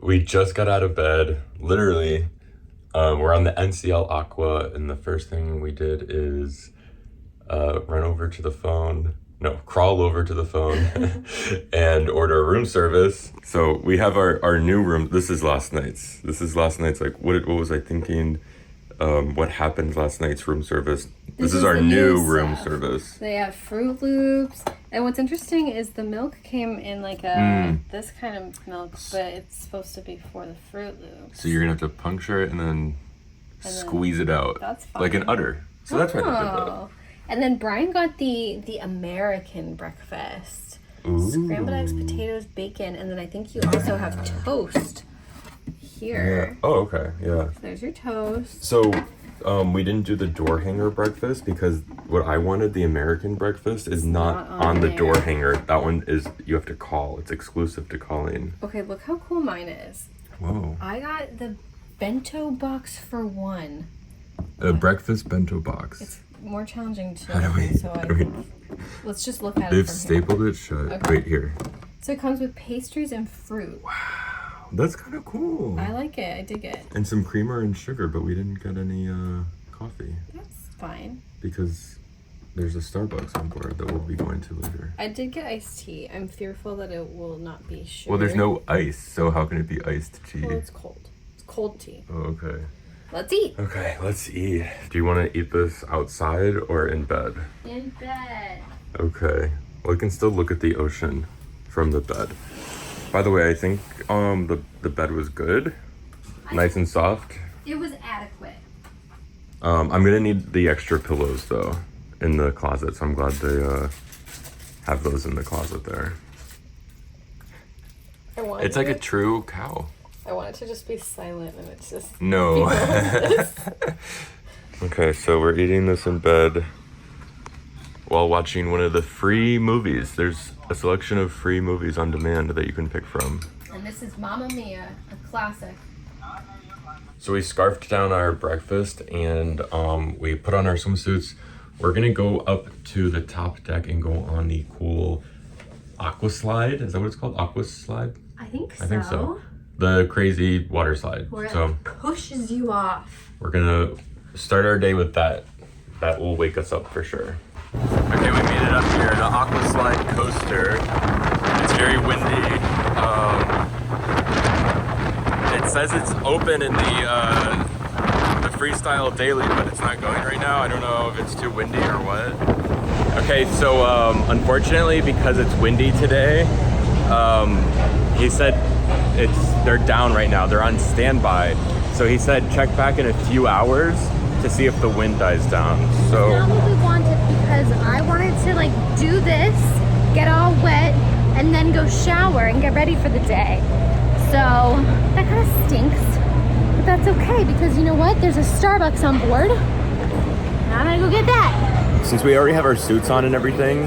we just got out of bed, literally. We're on the NCL Aqua, and the first thing we did is crawl over to the phone and order room service. So we have our new room. This is last night's. Like, what was I thinking? What happened last night's room service? This is our new room service. They have Fruit Loops. And what's interesting is the milk came in like this kind of milk, but it's supposed to be for the Fruit Loops. So you're gonna have to puncture it and then squeeze it out. That's fine. Like an udder. So that's why they did that. And then Brian got the American breakfast. Ooh. Scrambled eggs, potatoes, bacon, and then I think you also have toast here. Yeah. Oh, okay. Yeah. So there's your toast. So we didn't do the door hanger breakfast because what I wanted, the American breakfast, is not on the door hanger. That one is, you have to call. It's exclusive to calling. Okay, look how cool mine is. Whoa. I got the bento box for one. A breakfast bento box. It's more challenging to let's just look at it. They've from stapled here. it shut. Okay. Wait here. So it comes with pastries and fruit. Wow, that's kind of cool. I like it. I dig it. And some creamer and sugar, but we didn't get any coffee. That's fine. Because there's a Starbucks on board that we'll be going to later. I did get iced tea. I'm fearful that it will not be sugar. Well, there's no ice, so how can it be iced tea? Well, it's cold. It's cold tea. Oh, okay. Let's eat. Okay, let's eat. Do you want to eat this outside or in bed? In bed. Okay. Well, we can still look at the ocean from the bed. By the way, I think the bed was good. Nice and soft. It was adequate. I'm gonna need the extra pillows though in the closet, so I'm glad they have those in the closet there. It's like a true cow. I want it to just be silent, and it's just no. Okay, so we're eating this in bed while watching one of the free movies. There's a selection of free movies on demand that you can pick from. And this is Mamma Mia, a classic. So we scarfed down our breakfast and we put on our swimsuits. We're gonna go up to the top deck and go on the cool aqua slide. Is that what it's called? Aqua slide? I think so. I think so. The crazy water slide. Where so it pushes you off. we're gonna start our day with that. That will wake us up for sure. Okay, we made it up here, the aqua slide coaster. It's very windy. It says it's open in the freestyle daily, but it's not going right now. I don't know if it's too windy or what. Okay, so unfortunately, because it's windy today, he said they're down right now. They're on standby. So he said check back in a few hours to see if the wind dies down. So not what we wanted, because I wanted to like do this, get all wet, and then go shower and get ready for the day. So that kind of stinks, but that's okay, because you know what? There's a Starbucks on board. And I'm gonna go get that. since we already have our suits on and everything,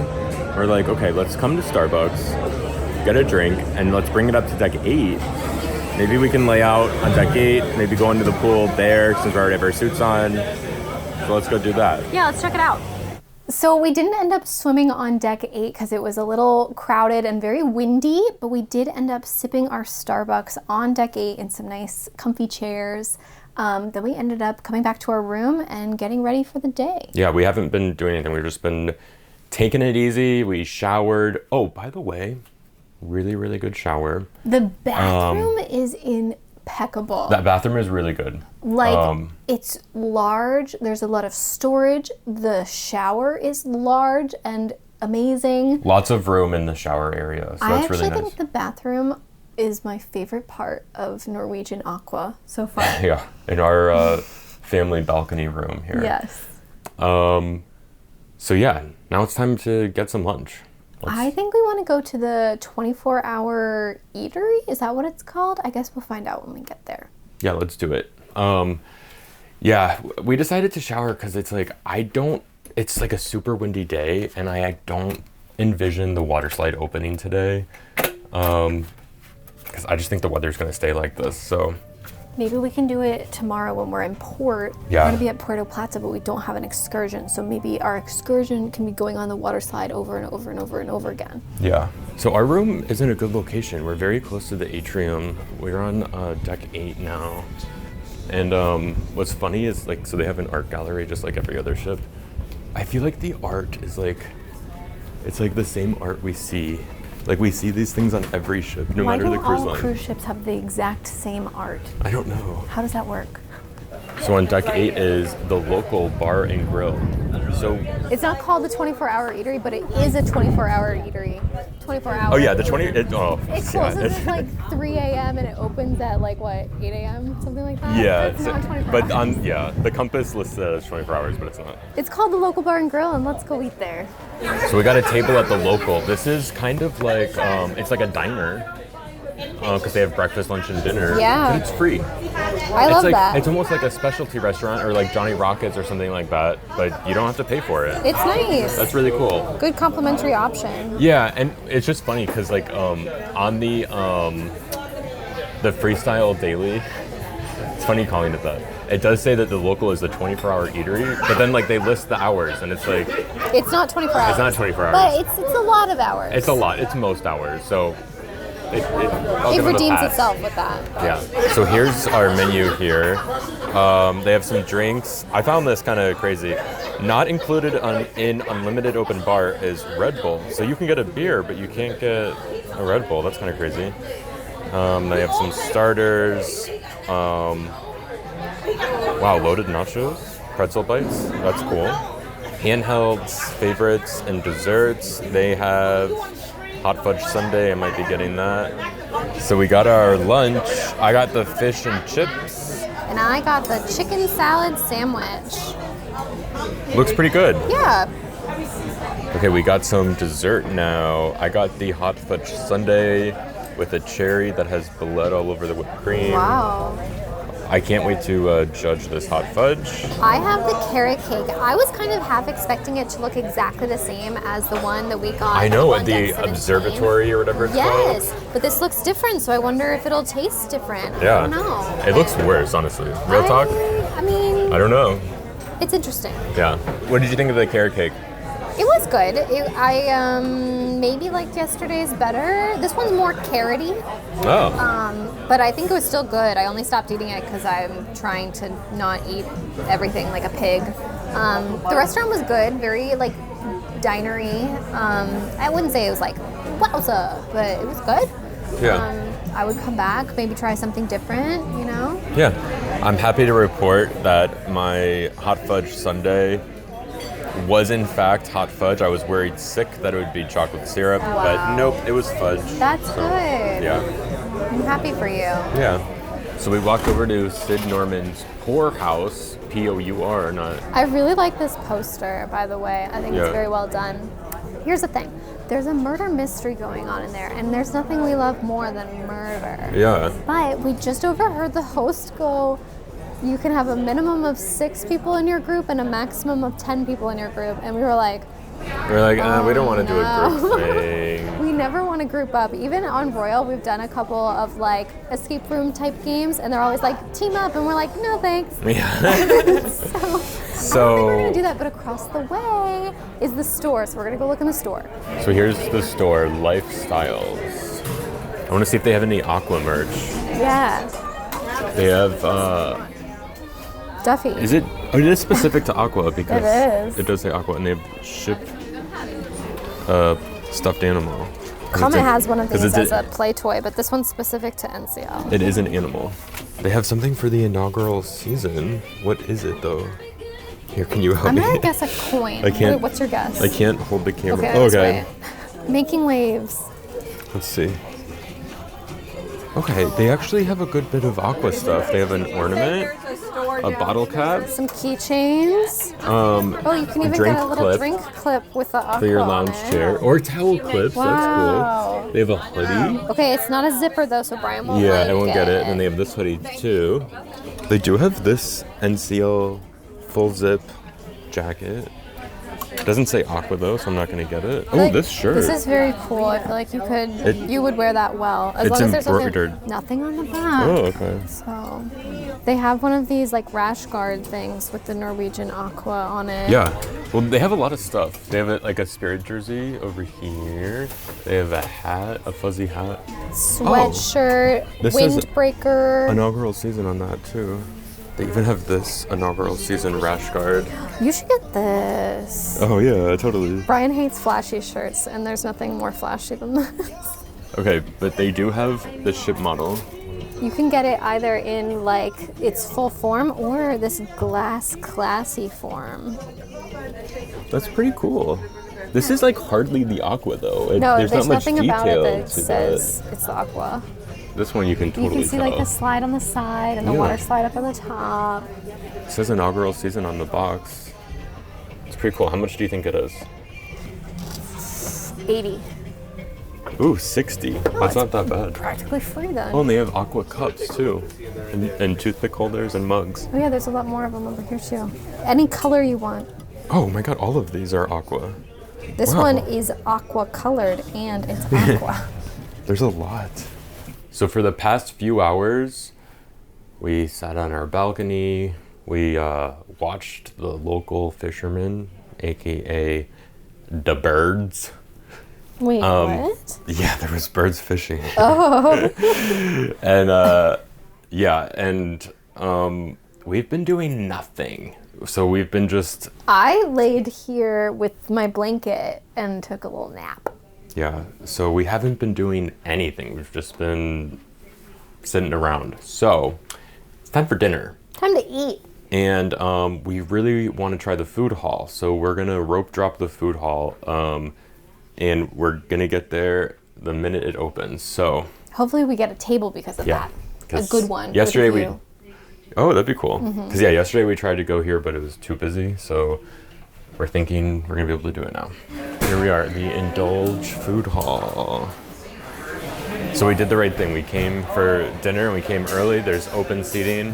we're like, okay, let's come to Starbucks, get a drink, and let's bring it up to deck 8. Maybe we can lay out on deck 8, maybe go into the pool there since we already have our suits on. So let's go do that. Yeah, let's check it out. So we didn't end up swimming on deck 8 because it was a little crowded and very windy, but we did end up sipping our Starbucks on deck 8 in some nice comfy chairs. Then we ended up coming back to our room and getting ready for the day. Yeah, we haven't been doing anything. We've just been taking it easy. We showered. Oh, by the way, really, really good shower. The bathroom is impeccable. That bathroom is really good. Like, it's large. There's a lot of storage. The shower is large and amazing. Lots of room in the shower area, so that's really nice. I actually think the bathroom is my favorite part of Norwegian Aqua so far. Yeah, in our family balcony room here. Yes. So yeah, now it's time to get some lunch. I think we want to go to the 24-hour eatery. Is that what it's called? I guess we'll find out when we get there. Yeah, let's do it. Yeah, we decided to shower because it's like, it's like a super windy day and I don't envision the water slide opening today. Because I just think the weather's going to stay like this. So Maybe we can do it tomorrow when we're in port. Yeah. We're gonna be at Puerto Plata, but we don't have an excursion. So maybe our excursion can be going on the water slide over and over and over and over again. Yeah. So our room is in a good location. We're very close to the atrium. We're on deck 8 now. And what's funny is like, so they have an art gallery just like every other ship. I feel like the art is like, it's like the same art we see. Like we see these things on every ship, no matter the cruise line. Why don't all cruise ships have the exact same art? I don't know. How does that work? So on deck 8 is the local bar and grill. So it's not called the 24-hour eatery, but it is a 24-hour eatery. 24-hour. Oh yeah, the 20. It closes at like 3 a.m. and it opens at like what, 8 a.m. something like that. Yeah, it's not 24 but hours. the compass lists it as 24 hours, but it's not. It's called the local bar and grill, and let's go eat there. So we got a table at the local. This is kind of like it's like a diner. Because they have breakfast, lunch, and dinner. Yeah. But it's free. I love like, that. It's almost like a specialty restaurant or like Johnny Rockets or something like that, but you don't have to pay for it. It's nice. That's really cool. Good complimentary option. Yeah, and it's just funny because like on the Freestyle Daily, it's funny calling it that. It does say that the local is a 24-hour eatery, but then like they list the hours, and it's like it's not 24 hours. It's not 24 hours. But it's a lot of hours. It's a lot. It's most hours. So it redeems itself with that. Yeah. So here's our menu here. They have some drinks. I found this kind of crazy. Not included in unlimited open bar is Red Bull. So you can get a beer, but you can't get a Red Bull. That's kind of crazy. They have some starters. Wow, loaded nachos, pretzel bites. That's cool. Handhelds, favorites, and desserts. They have hot fudge sundae. I might be getting that. So we got our lunch. I got the fish and chips. And I got the chicken salad sandwich. Looks pretty good. Yeah. Okay, we got some dessert now. I got the hot fudge sundae with a cherry that has blood all over the whipped cream. Wow. I can't wait to judge this hot fudge. I have the carrot cake. I was kind of half expecting it to look exactly the same as the one that we got. I know, at the observatory or whatever it's called. Yes, but this looks different, so I wonder if it'll taste different. Yeah. I don't know. It looks worse, honestly. Real talk? I mean, I don't know. it's interesting. Yeah. What did you think of the carrot cake? It was good. I maybe liked yesterday's better. This one's more carroty. Oh. But I think it was still good. I only stopped eating it because I'm trying to not eat everything like a pig. The restaurant was good, very like dinery. I wouldn't say it was like wowza, but it was good. Yeah. I would come back, maybe try something different, you know? Yeah. I'm happy to report that my hot fudge sundae was in fact hot fudge. I was worried sick that it would be chocolate syrup, but nope, it was fudge. That's good. Yeah. I'm happy for you. Yeah. So we walked over to Sid Norman's Poorhouse, P-O-U-R, not... I really like this poster, by the way. I think it's very well done. Here's the thing. There's a murder mystery going on in there, and there's nothing we love more than murder. Yeah. But we just overheard the host go, you can have a minimum of 6 people in your group and a maximum of 10 people in your group. And we were like, we don't want to do a group thing. We never want to group up. Even on Royal, we've done a couple of like escape room type games, and they're always like, team up, and we're like, no thanks. Yeah. So I don't think we're gonna do that, but across the way is the store, so we're gonna go look in the store. So here's the store, Lifestyles. I want to see if they have any Aqua merch. Yeah. They have, Duffy. is it? Oh, it is specific to Aqua because It is. it does say Aqua, and they have shipped stuffed animal. Comet has one of these it's as a play toy, but this one's specific to NCL. It is an animal. They have something for the inaugural season. What is it though? Here, can you help I'm me? gonna guess a coin. I can't. Wait, what's your guess? I can't hold the camera. Okay, that's right. Making waves. Let's see. Okay, they actually have a good bit of Aqua stuff. They have an ornament, a bottle cap, some keychains. You can even drink get a little clip drink clip with the Aqua for your on lounge it. chair, or towel clips. Wow. That's cool. They have a hoodie. Okay, it's not a zipper though, so Brian won't. Yeah, I won't get it. And they have this hoodie too. They do have this NCL full zip jacket. It doesn't say Aqua though, so I'm not gonna get it. Oh, Like, this shirt. This is very cool. I feel like you would wear that well. As It's long as there's embroidered. nothing on the back. Oh, okay. So they have one of these like rash guard things with the Norwegian Aqua on it. Yeah. Well, they have a lot of stuff. They have like a Spirit jersey over here. They have a hat, a fuzzy hat. Sweatshirt, This says windbreaker. Inaugural season on that too. They even have this inaugural season rash guard. You should get this. Oh yeah, totally. Brian hates flashy shirts, and there's nothing more flashy than this. Okay, but they do have the ship model. You can get it either in like its full form or this glass classy form. That's pretty cool. This is like hardly the Aqua though. No, there's not much nothing about detail it that to says it's the Aqua. This one you can totally You can see tell. like the slide on the side and the Yeah. water slide up on the top. It says inaugural season on the box. It's pretty cool. How much do you think it is? 80. Ooh, 60. That's not that bad. Practically free then. Oh, and they have Aqua cups too. And toothpick holders and mugs. Oh yeah, there's a lot more of them over here too. Any color you want. Oh my god, all of these are Aqua. This Wow. one is aqua colored and it's aqua. There's a lot. So for the past few hours, we sat on our balcony. We watched the local fishermen, aka the birds. Wait, what? Yeah, there was birds fishing. Oh. And yeah, and we've been doing nothing. So we've been just I laid here with my blanket and took a little nap. yeah. So we haven't been doing anything. We've just been sitting around. So it's time for dinner. Time to eat. And we really want to try the food hall. So we're gonna rope drop the food hall, and we're gonna get there the minute it opens. So Hopefully we get a table because of yeah, that. A good one. Yesterday with a we. view. Oh, that'd be cool. Because yeah, yesterday we tried to go here, but it was too busy. So we're thinking we're gonna be able to do it now. Here we are, the Indulge Food Hall. So we did the right thing. We came for dinner and we came early. There's open seating.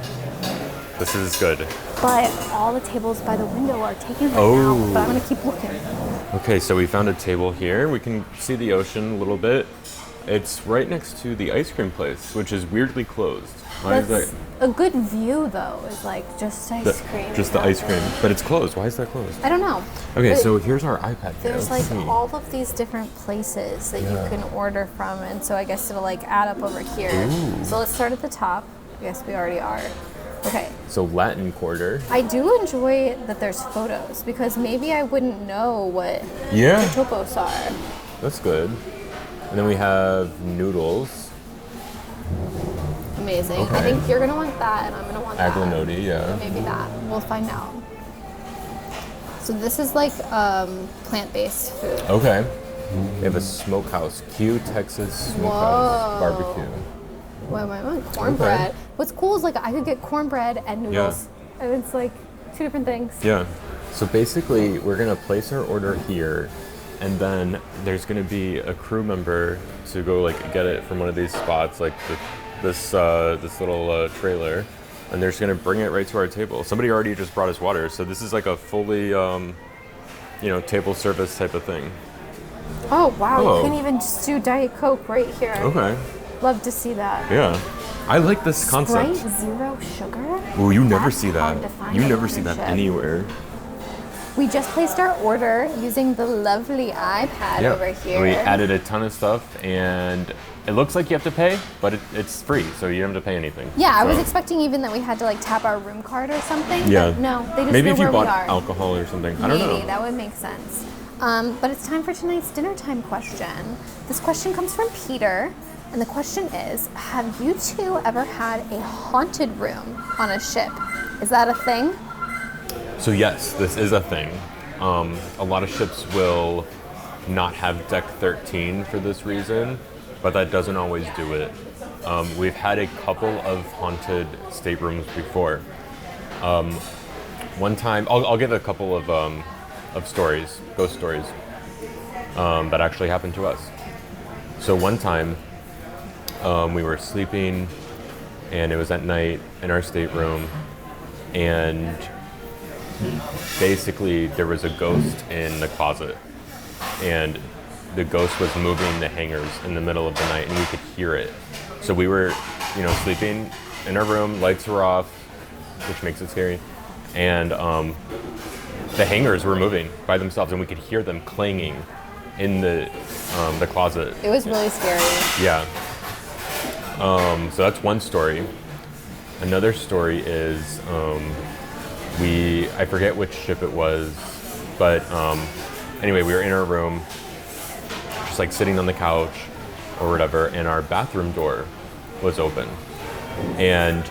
This is good. But all the tables by the window are taken right Oh. now. But I'm gonna keep looking. Okay, so we found a table here. We can see the ocean a little bit. It's right next to the ice cream place, which is weirdly closed. Why is That's that? a good view though, is like just ice cream. Just the ice cream, but it's closed. Why is that closed? I don't know. Okay, But so here's our iPad. Here. there's Let's like see. all of these different places that Yeah. you can order from, and so I guess it'll like add up over here. Ooh. So let's start at the top. Yes, we already are. Okay. So Latin Quarter. I do enjoy that there's photos because maybe I wouldn't know what Yeah, topos are. that's good. And then we have noodles, Amazing. I Okay. think you're gonna want that, and I'm gonna want that. aglinoti, yeah. Maybe that. We'll find out. So this is like plant-based food. Okay. We have a smokehouse, Q Texas Smokehouse Whoa. Barbecue. Wait. Cornbread. What's cool is like I could get cornbread and noodles, and it's like two different things. Yeah. So basically, we're gonna place our order here, and then there's gonna be a crew member to go like get it from one of these spots, like this little trailer, and they're just gonna bring it right to our table. Somebody already just brought us water, so this is like a fully, table service type of thing. Oh wow! Oh. You can even just do Diet Coke right here. Okay. Love to see that. Yeah. I like this concept. Sprite zero sugar. Ooh, you never That's see hard that. to find You in never see that membership. anywhere. We just placed our order using the lovely iPad over here. We added a ton of stuff, and it looks like you have to pay, but it's free, so you don't have to pay anything. Yeah, I was So- expecting even that we had to like tap our room card or something. Yeah. But no, they just Maybe know if you where bought we are. alcohol or something. I don't Maybe know. that would make sense. But it's time for tonight's dinner time question. This question comes from Peter, and the question is: have you two ever had a haunted room on a ship? Is that a thing? So yes, this is a thing. A lot of ships will not have deck 13 for this reason, but that doesn't always do it. We've had a couple of haunted staterooms before. One time, I'll give a couple of stories, ghost stories, that actually happened to us. So one time, we were sleeping, and it was at night in our stateroom, and basically there was a ghost in the closet, and the ghost was moving the hangers in the middle of the night, and we could hear it. So we were, sleeping in our room, lights were off, which makes it scary, and the hangers were moving by themselves, and we could hear them clanging in the closet. It was really scary. Yeah. So that's one story. Another story is I forget which ship it was, but anyway, we were in our room, just like sitting on the couch or whatever, and our bathroom door was open. And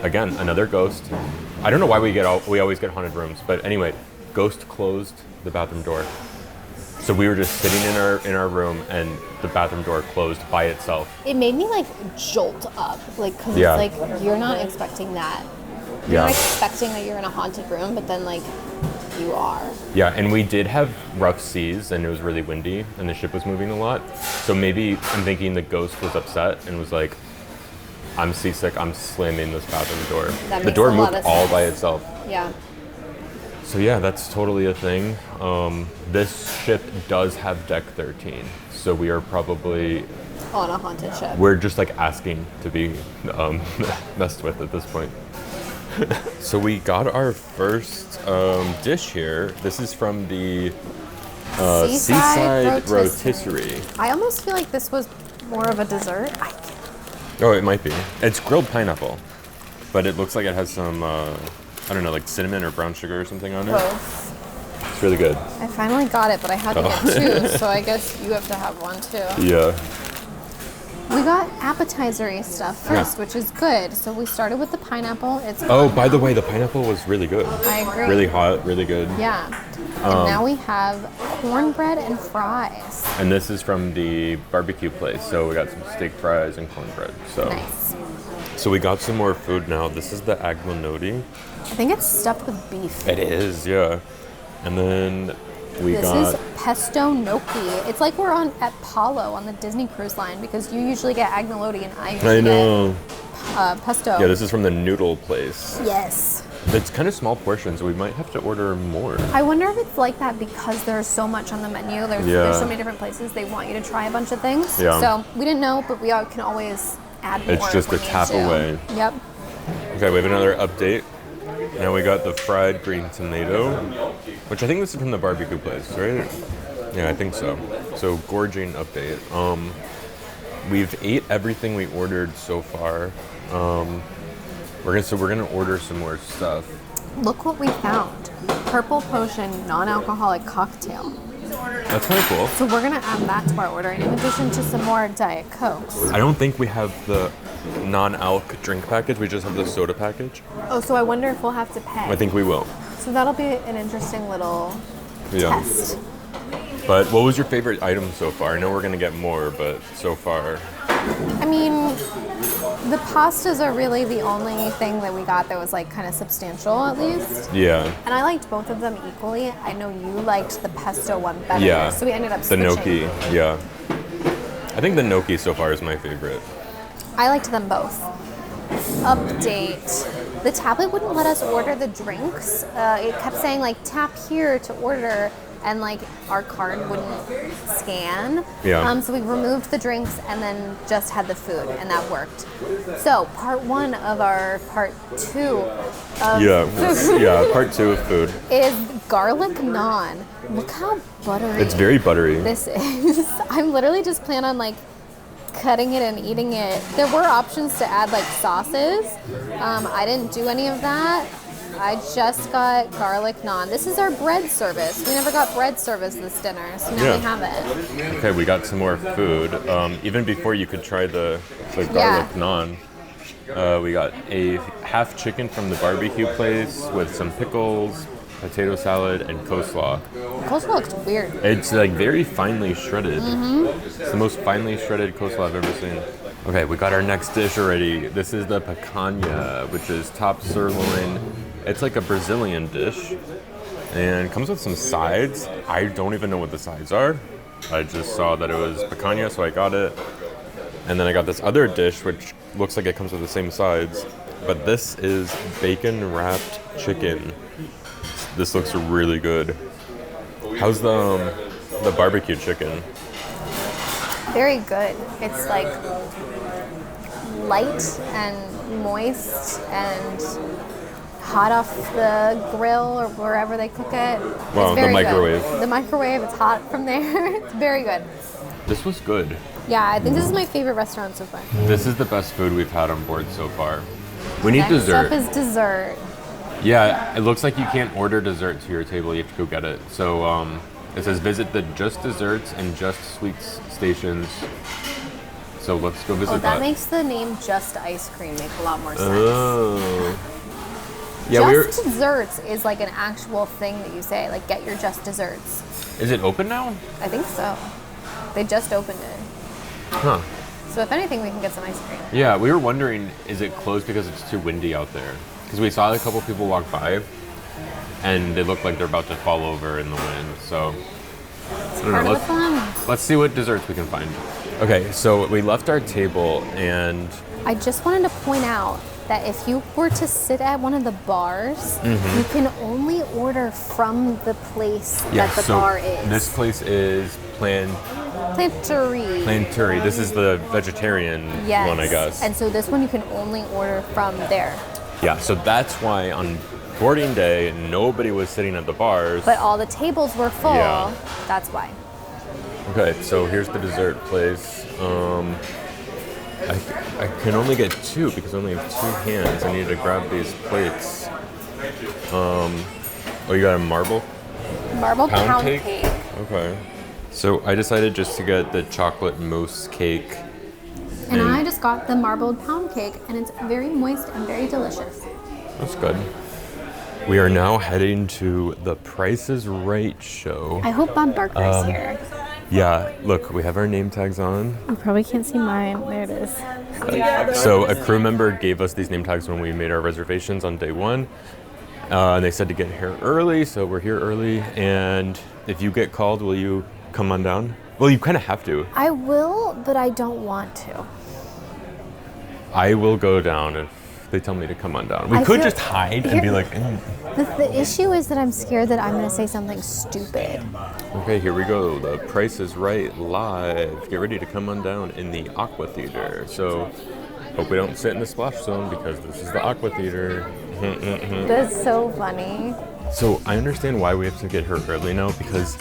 again, another ghost. I don't know why we always get haunted rooms, but anyway, ghost closed the bathroom door. So we were just sitting in our room, and the bathroom door closed by itself. It made me like jolt up, like, because Yeah. it's like you're not expecting that. You're not expecting that you're in a haunted room, but then like you are. Yeah, and we did have rough seas, and it was really windy, and the ship was moving a lot. So maybe I'm thinking the ghost was upset and was like, I'm seasick, I'm slamming this bathroom door. That The makes door a lot moved of all sense. by itself. Yeah. So yeah, that's totally a thing. This ship does have deck 13, so we are probably, On a haunted ship. we're just like asking to be messed with at this point. So we got our first dish here. This is from the Seaside Rotisserie. I almost feel like this was more of a dessert. Oh, it might be. It's grilled pineapple, but it looks like it has some, I don't know, like cinnamon or brown sugar or something on it. Both. It's really good. I finally got it, but I had to get two, so I guess you have to have one too. Yeah. We got appetizer-y stuff first, which is good. So we started with the pineapple. It's Oh, hot by the now. way, the pineapple was really good. I agree. Really hot, really good. Yeah. And now we have cornbread and fries. And this is from the barbecue place, so we got some steak fries and cornbread. So, Nice. so we got some more food now. This is the agnolotti. I think it's stuffed with beef. It is, yeah. And then we This got is pesto gnocchi. It's like we're at Palo on the Disney Cruise Line, because you usually get agnolotti and I usually I know. get pesto. Yeah, this is from the noodle place. Yes. It's kind of small portions, so we might have to order more. I wonder if it's like that because there's so much on the menu. There's Yeah. so many different places they want you to try a bunch of things. Yeah. So we didn't know, but we can always add more. It's just if a we need tap to. away. Yep. Okay, we have another update. Now we got the fried green tomato, which I think this is from the barbecue place, right? Yeah, I think so. So gorging update. We've ate everything we ordered so far. We're gonna order some more stuff. Look what we found. Purple Potion non-alcoholic cocktail. That's kind of cool. So we're gonna add that to our order in addition to some more Diet Cokes. I don't think we have the non-alc drink package. We just have the soda package. Oh, so I wonder if we'll have to pay. I think we will. So that'll be an interesting little Yeah. test. But what was your favorite item so far? I know we're gonna get more, but so far. I mean, the pastas are really the only thing that we got that was like kind of substantial, at least. Yeah. And I liked both of them equally. I know you liked the pesto one better. Yeah. So we ended up The switching. gnocchi, yeah. I think the gnocchi so far is my favorite. I liked them both. Update. The tablet wouldn't let us order the drinks. It kept saying like tap here to order, and like our card wouldn't scan. Yeah. So we removed the drinks and then just had the food, and that worked. So part one of our part two of Yeah, part 2 of food. is garlic naan. Look how buttery It's very buttery. this is. I'm literally just plan on like cutting it and eating it. There were options to add like sauces. I didn't do any of that. I just got garlic naan. This is our bread service. We never got bread service this dinner, so now we have it. Okay, we got some more food. Even before you could try the garlic naan, we got a half chicken from the barbecue place with some pickles, potato salad, and coleslaw. Coleslaw looks weird. It's like very finely shredded. It's the most finely shredded coleslaw I've ever seen. Okay, we got our next dish already. This is the picanha, which is top sirloin. It's like a Brazilian dish and comes with some sides. I don't even know what the sides are. I just saw that it was picanha, so I got it. And then I got this other dish, which looks like it comes with the same sides. But this is bacon wrapped chicken. This looks really good. How's the barbecue chicken? Very good. It's like light and moist and hot off the grill or wherever they cook it. Wow, it's very the microwave. Good. The microwave, it's hot from there. It's very good. This was good. Yeah, I think this is my favorite restaurant so far. This is the best food we've had on board so far. We need Next dessert. up is dessert. Yeah, it looks like you can't order dessert to your table. You have to go get it. So it says visit the Just Desserts and Just Sweets stations. So let's go visit That makes the name Just Ice Cream make a lot more sense. Oh. Yeah, Just Desserts is like an actual thing that you say, like get your Just Desserts. Is it open now? I think so. They just opened it. Huh. So if anything, we can get some ice cream. Yeah, we were wondering, is it closed because it's too windy out there? Because we saw a couple people walk by, and they look like they're about to fall over in the wind. So, I don't know. Part of the fun. Let's see what desserts we can find. Okay, so we left our table, and I just wanted to point out that if you were to sit at one of the bars, you can only order from the place that the bar is. This place is Plantery. This is the vegetarian one, I guess. And so this one you can only order from there. Yeah, so that's why on boarding day, nobody was sitting at the bars. But all the tables were full. Yeah. That's why. Okay, so here's the dessert place. I can only get two because I only have two hands. I need to grab these plates. You got a marble Pound cake. Okay. So I decided just to get the chocolate mousse cake. And I just got the marbled pound cake, and it's very moist and very delicious. That's good. We are now heading to the Price is Right show. I hope Bob Barker's here. Yeah, look, we have our name tags on. You probably can't see mine. There it is. So a crew member gave us these name tags when we made our reservations on day one. And they said to get here early, so we're here early. And if you get called, will you come on down? Well, you kind of have to. I will, but I don't want to. I will go down if they tell me to come on down. We could just hide and be like, The issue is that I'm scared that I'm going to say something stupid. Okay, here we go. The Price is Right live. Get ready to come on down in the Aqua Theater. So, hope we don't sit in the splash zone because this is the Aqua Theater. That's so funny. So, I understand why we have to get here early now because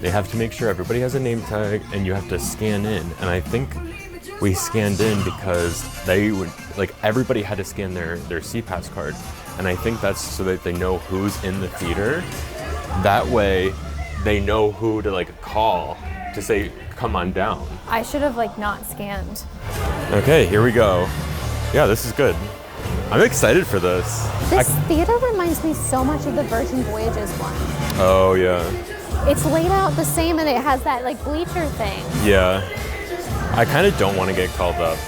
they have to make sure everybody has a name tag and you have to scan in. And I think we scanned in because they would, like, everybody had to scan their CPAS card. And I think that's so that they know who's in the theater. That way, they know who to like call to say, come on down. I should have like not scanned. Okay, here we go. Yeah, this is good. I'm excited for this. This theater reminds me so much of the Virgin Voyages one. Oh, yeah. It's laid out the same and it has that like bleacher thing. Yeah. I kind of don't want to get called up.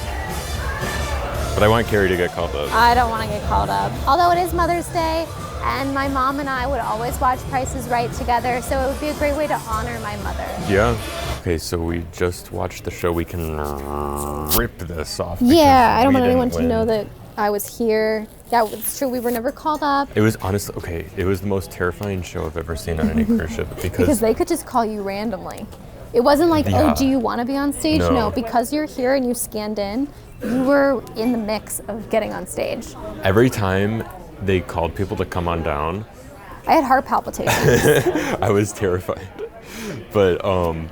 But I want Kerry to get called up. I don't want to get called up. Although it is Mother's Day, and my mom and I would always watch Price is Right together, so it would be a great way to honor my mother. Yeah. Okay, so we just watched the show. We can rip this off. Yeah, I don't want anyone to know that I was here. Yeah, it's true. We were never called up. It was honestly, okay, it was the most terrifying show I've ever seen on any cruise ship. Because they could just call you randomly. It wasn't like, oh, do you want to be on stage? No, because you're here and you scanned in, you were in the mix of getting on stage. Every time they called people to come on down, I had heart palpitations. I was terrified. But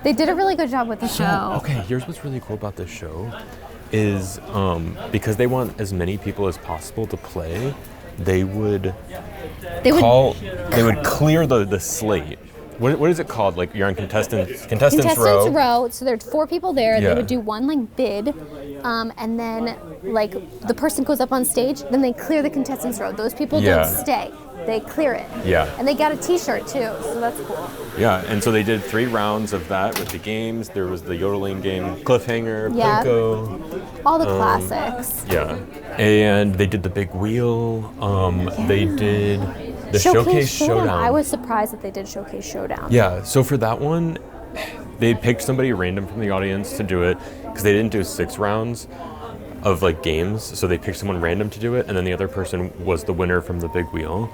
they did a really good job with the show. Okay, here's what's really cool about this show is because they want as many people as possible to play, they would clear the slate. What is it called? Like you're on contestants row. So there's 4 people there. Yeah. They would do one like bid, and then like the person goes up on stage. Then they clear the contestants row. Those people don't stay. They clear it. Yeah. And they got a T-shirt too, so that's cool. Yeah, and so they did 3 rounds of that with the games. There was the yodeling game, cliffhanger, Plinko. All the classics. Yeah, and they did the big wheel. They did the Showcase Showdown. I was surprised that they did Showcase Showdown. Yeah, so for that one, they picked somebody random from the audience to do it because they didn't do 6 rounds of like games, so they picked someone random to do it, and then the other person was the winner from the big wheel.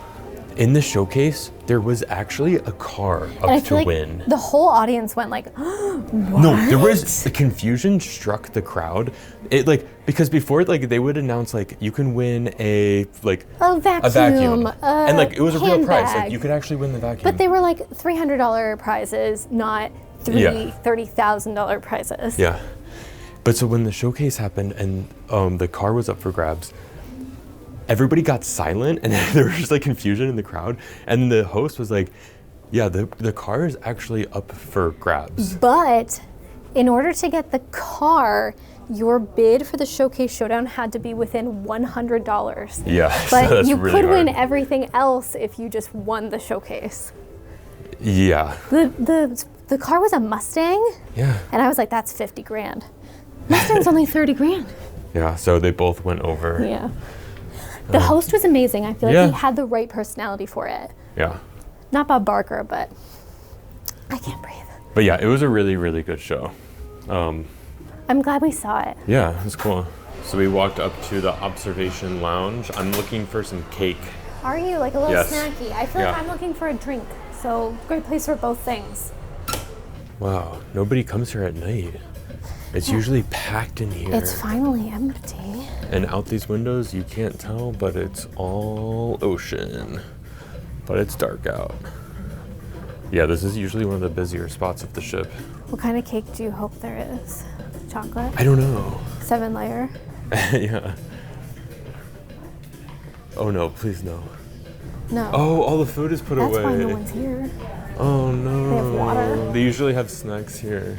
In the showcase, there was actually a car up to win. The whole audience went like, what? No, there was the confusion struck the crowd. It like, because before like they would announce like you can win a vacuum, and like it was a real prize. Like you could actually win the vacuum. But they were like $300 prizes, not $30,000 prizes. Yeah. But so when the showcase happened and the car was up for grabs, everybody got silent and there was just like confusion in the crowd. And the host was like, yeah, the car is actually up for grabs. But in order to get the car, your bid for the Showcase Showdown had to be within $100. Yeah, but so that's you really could win hard. everything else if you just won the Showcase. Yeah. The car was a Mustang. Yeah. And I was like, that's 50 grand. Mustang's only 30 grand. Yeah, so they both went over. Yeah. The host was amazing. I feel like Yeah. he had the right personality for it. Yeah. Not Bob Barker, but I can't breathe. But yeah, it was a really, really good show. I'm glad we saw it. Yeah, it was cool. So we walked up to the observation lounge. I'm looking for some cake. Are you? Like a little Yes. snacky? I feel like I'm looking for a drink. So great place for both things. Wow, nobody comes here at night. It's usually packed in here. It's finally empty. And out these windows, you can't tell, but it's all ocean. But it's dark out. Yeah, this is usually one of the busier spots of the ship. What kind of cake do you hope there is? Chocolate? I don't know. 7-layer? Yeah. Oh no, please no. No. Oh, all the food is put That's away. why no one's here. Oh no. They have water. They usually have snacks here.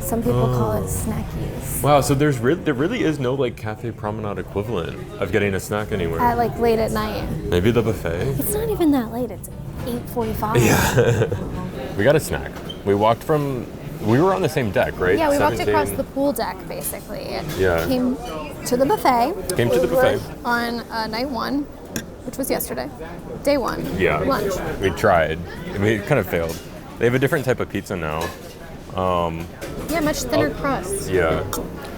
Some people call it snackies. Wow, so there really is no like cafe promenade equivalent of getting a snack anywhere. At like late at night. Maybe the buffet. It's not even that late. It's 8:45. Yeah. We got a snack. We were on the same deck, right? Yeah, we walked 17. across the pool deck basically. Yeah. Came to the buffet. Came to the buffet. On night 1, which was yesterday. Day 1. Yeah. Lunch. We tried. We kind of failed. They have a different type of pizza now. Yeah, much thinner crust. Yeah.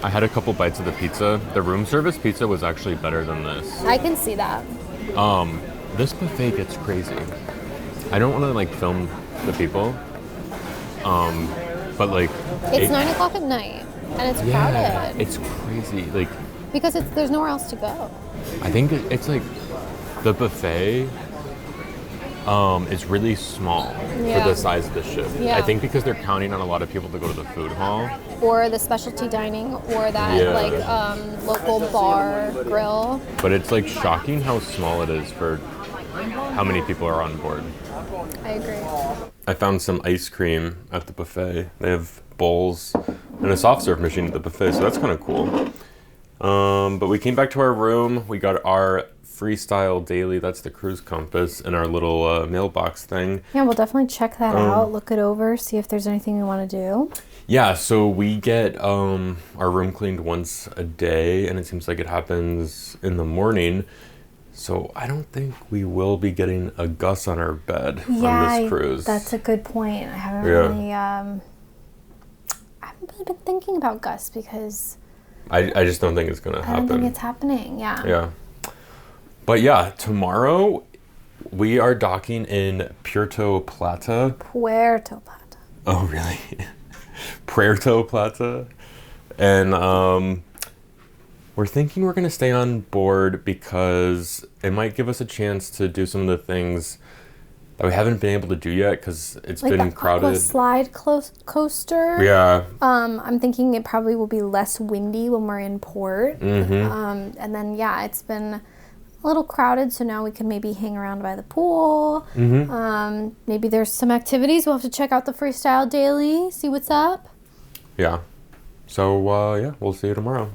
I had a couple bites of the pizza. The room service pizza was actually better than this. I can see that. This buffet gets crazy. I don't want to like film the people. But like It's 9 o'clock at night, and it's crowded. It's crazy. Like Because there's nowhere else to go. I think it's like the buffet is really small for the size of the ship. Yeah. I think because they're counting on a lot of people to go to the food hall. Or the specialty dining, or that local bar grill. But it's like shocking how small it is for how many people are on board. I agree. I found some ice cream at the buffet. They have bowls and a soft serve machine at the buffet, so that's kind of cool. But we came back to our room. We got our Freestyle Daily, that's the cruise compass, and our little mailbox thing. Yeah, we'll definitely check that out, look it over, see if there's anything we want to do. Yeah, so we get our room cleaned once a day, and it seems like it happens in the morning. So I don't think we will be getting a GUSS on our bed on this cruise. That's a good point. I haven't really been thinking about GUSS because I just don't think it's going to happen. I don't think it's happening, Yeah. But yeah, tomorrow we are docking in Puerto Plata. Puerto Plata. Oh, really? Puerto Plata. And we're thinking we're going to stay on board because it might give us a chance to do some of the things that we haven't been able to do yet because it's like been the crowded. Aqua slide coaster. Yeah. I'm thinking it probably will be less windy when we're in port. Mm-hmm. And then, it's been a little crowded, so now we can maybe hang around by the pool. Mm-hmm. Maybe there's some activities. We'll have to check out the Freestyle Daily, see what's up. Yeah. So, we'll see you tomorrow.